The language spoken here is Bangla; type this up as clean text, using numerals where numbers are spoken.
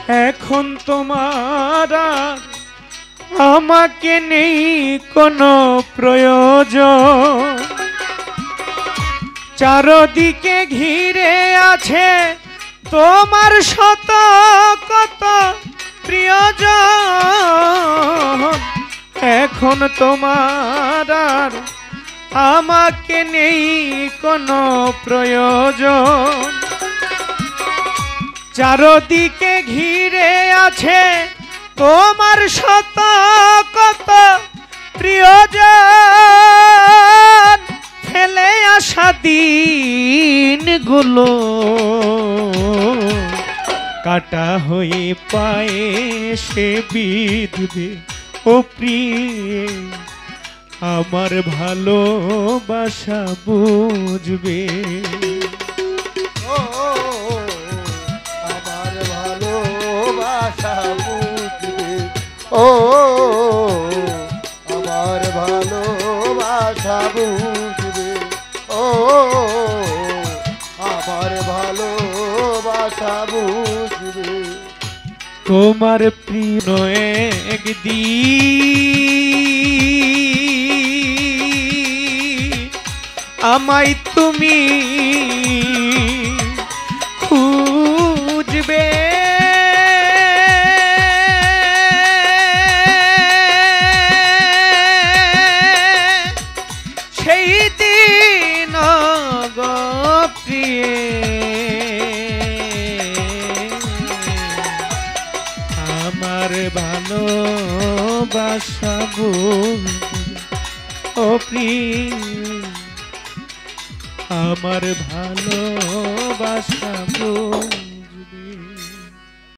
এখন তোমার আর আমাকে নেই কোনো প্রয়োজন। চারদিকে ঘিরে আছে তোমার শত কত প্রিয়জন। এখন তোমার আর আমাকে নেই কোনো প্রয়োজন। চারদিকে ঘিরে আছে তোমার শত কত প্রিয়জন। ফেলে আসা দিনগুলো কাটা হয়ে পায়ে সে বিঁধবে ও প্রিয়ে, আমার ভালোবাসা বুঝবে। আমার ভালোবাসা বুঝবে, ও আমার ভালোবাসা বুঝবে, ও আমার ভালোবাসা বুঝবে। তোমার প্রিয় একদিন আমায় তুমি খুঁজবে। সেই দিন গো প্রিয়ে আমার ভালোবাসা বুঝবে ও প্রিয়ে, আমার ভালোবাসা বুঝবে।